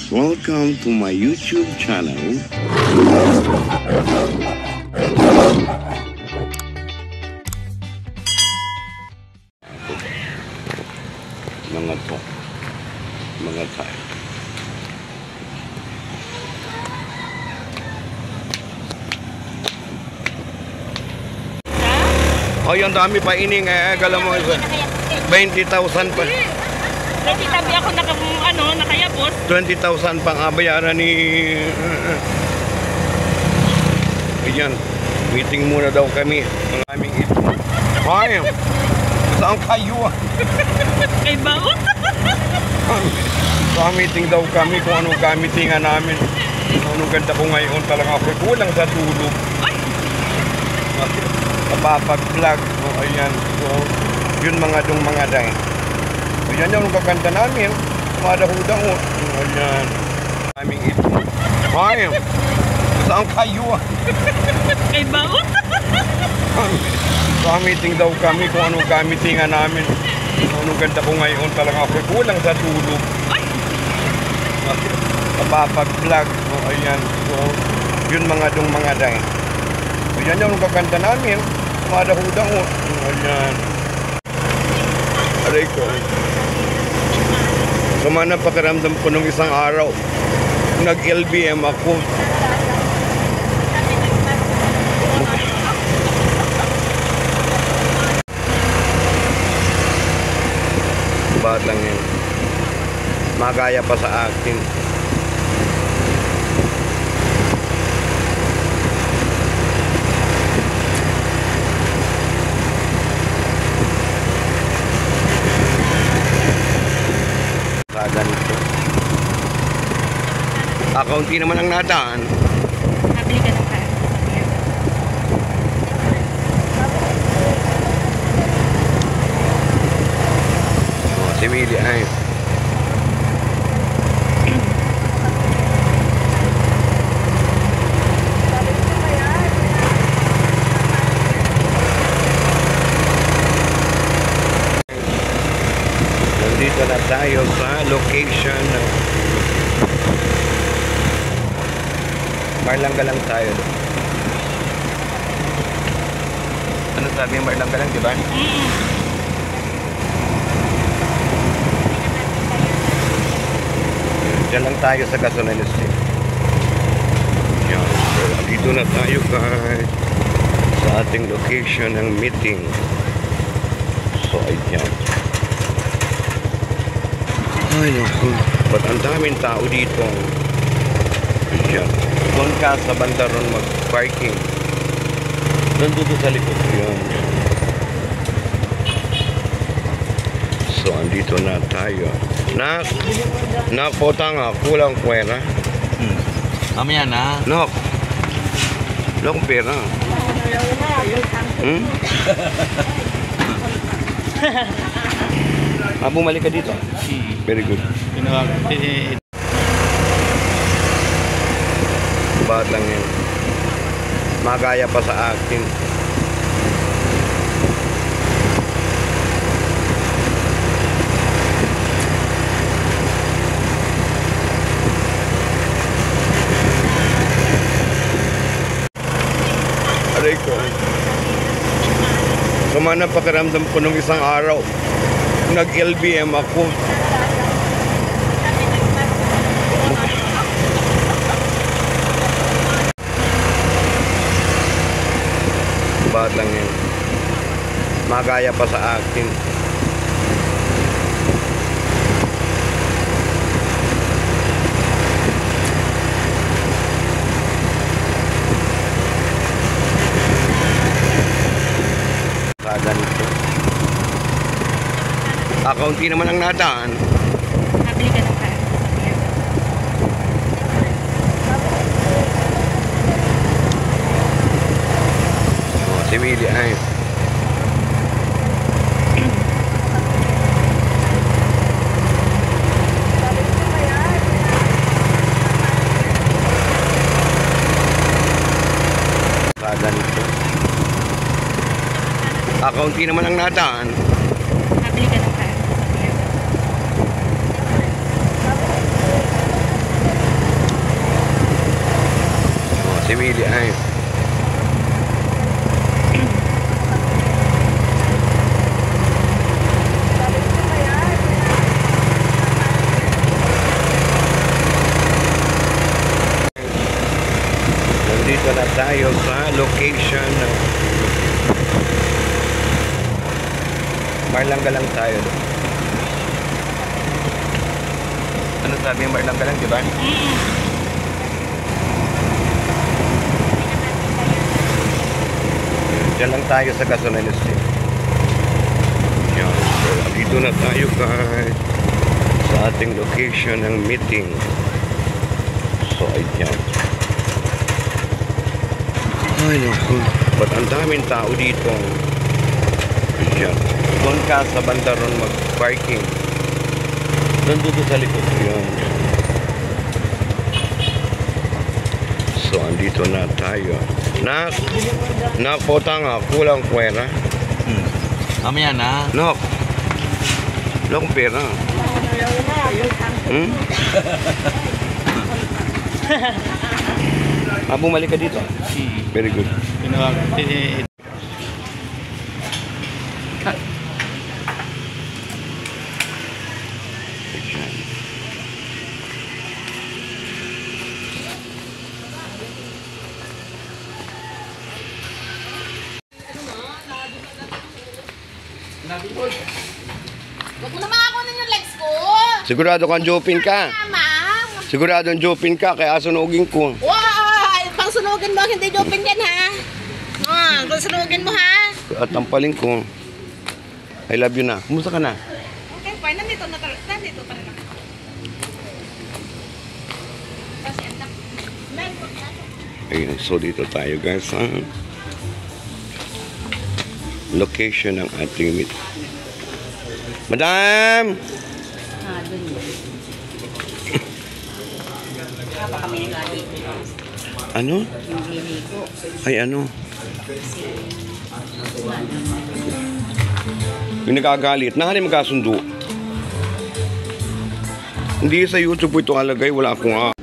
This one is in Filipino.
Welcome to my YouTube channel. Mga tayo. Oh, yung dami pa ining gala mo 20,000 pa. 20 tabi ako nakayapos. 20,000 pang bayaran ni ayan, meeting muna daw kami ang aming ito. Ay, saan kayo? Kay Bao? So, meeting daw kami kung anong gamitingan namin. Anong ganda ko ngayon, talaga ako kulang sa tulog. Napapag-vlog. So, ayan. So, yun mga day. Ayan yung kaganda namin. Madaho-daho. Ayan. Aming ito. Ay, saan kayo? Kay Bao? So, meeting daw kami kung anong gamitingan namin. Anong ganda ko ngayon, talaga ako kulang sa tulog. Napapag-vlog. So, ayan. So, yun mga day. Ayan yung kaganda namin. Madaho-daho. Ayan. Aray ko. Sumana pakiramdam ko nung isang araw. Nag-LBM ako. Ba't lang yun? Magaya pa sa akin. Ganito. Akaunti naman ang nataan. Nabili ka ng kaya. Si Willie ay. Nandito na tayo sa location. Marlanggalang tayo. Ano sabi yung Marlanggalang, di ba? Diyan lang tayo sa gasoline station. Yan. So, dito na tayo guys sa ating location ng meeting. So, ayan. Ay, naku. Ba't ang daming tao dito? Ayan. Doon ka sa banda ron mag-parking. Nandito sa likod. Ayan. So, andito na tayo. Nakota nga. Kulang pwera. Mamaya na. Nok. Nok pera. Bumalik ka dito. Very good. Ba't lang yun? Magaya pa sa akin. Aray ko. Sumana pakiramdam ko nung isang araw. Nag-LBM ako. Ba't lang yun? Magaya pa sa akin. Ganito. Akaunti naman ang nataan. Nabili ka ng kaya. Si Willie ay. Ganito. Akaunti naman ang nataan. Nabili ka ng kaya. Si Willie ay. Nandito na tayo sa location ng Marlangalang tayo. Ano sabi yung Marlangalang, di ba? Diyan lang tayo sa Gasolina Street. Yan. So, dito na tayo guys sa ating location ng meeting. So, ayan. Ay, naku. Ba't ang daming tao dito? Ayan. Doon ka sa banda ron mag-parking. Doon dito sa likod. Ayan. So, andito na tayo. Nakota nga, kulang pera. Mamaya na. Nok. Wala akong pera. Bumalik ka dito. Very good. Huwag mo na makakunan yung legs ko. Sigurado kang jupin ka. Ma'am. Sigurado ang jupin ka, kaya sunugin ko. Wow! Pang sunugin mo, hindi jupin yan ha. Kung sunugin mo ha. At tampaling ko. I love you na. Kumusta ka na? Okay, fine. Nandito na talaga. Nandito pa rin ako. Ayun, so dito tayo guys sa location ng ating meet. Madam! Ano? Ay ano? Yung nagagalit, nakali magkasundo. Hindi sa YouTube po ito alagay, wala akong